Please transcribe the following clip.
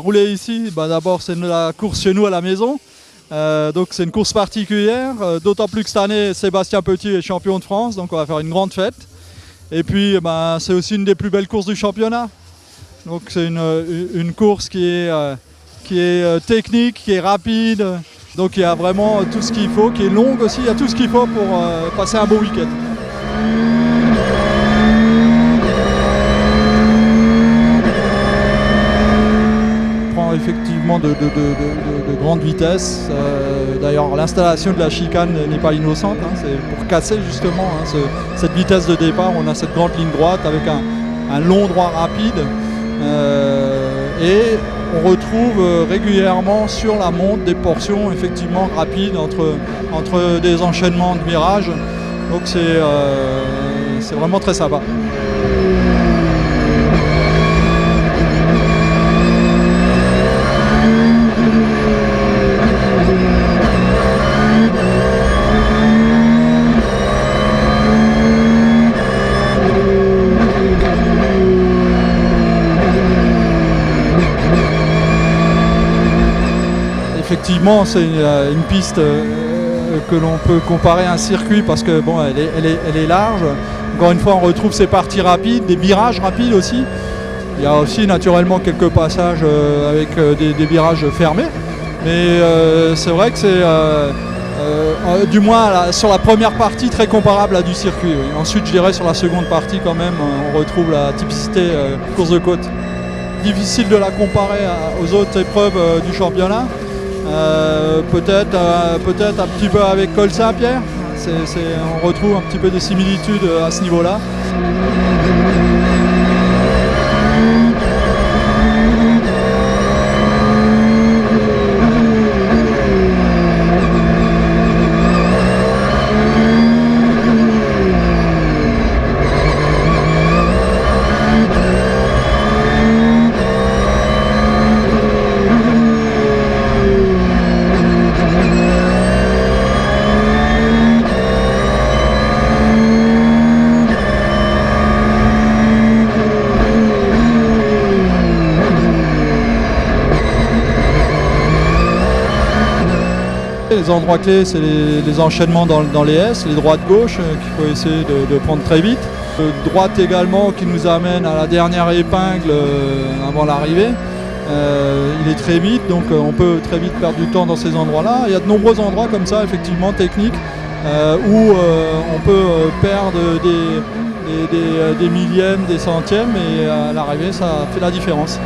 Rouler ici, d'abord c'est la course chez nous à la maison. Donc c'est une course particulière, d'autant plus que cette année Sébastien Petit est champion de France, donc on va faire une grande fête. Et puis c'est aussi une des plus belles courses du championnat. Donc c'est une course qui est technique, qui est rapide, donc il y a vraiment tout ce qu'il faut, qui est longue aussi, il y a tout ce qu'il faut pour passer un beau week-end. Effectivement de grande vitesse. D'ailleurs l'installation de la chicane n'est pas innocente, hein, c'est pour casser justement cette vitesse de départ. On a cette grande ligne droite avec un long droit rapide et on retrouve régulièrement sur la monte des portions effectivement rapides entre des enchaînements de virages. Donc c'est vraiment très sympa. Effectivement, c'est une piste que l'on peut comparer à un circuit parce que bon, elle est large. Encore une fois, on retrouve ces parties rapides, des virages rapides aussi. Il y a aussi naturellement quelques passages avec des virages fermés. Mais c'est vrai que c'est du moins sur la première partie très comparable à du circuit. Oui. Ensuite, je dirais sur la seconde partie quand même, on retrouve la typicité course de côte. Difficile de la comparer aux autres épreuves du championnat. Peut-être un petit peu avec Col Saint-Pierre, on retrouve un petit peu des similitudes à ce niveau-là. Les endroits clés, c'est les enchaînements dans les S, les droites-gauches qu'il faut essayer de prendre très vite. Droite également qui nous amène à la dernière épingle avant l'arrivée. Il est très vite, donc on peut très vite perdre du temps dans ces endroits-là. Il y a de nombreux endroits comme ça, effectivement, techniques, où on peut perdre des millièmes, des centièmes, et à l'arrivée, ça fait la différence.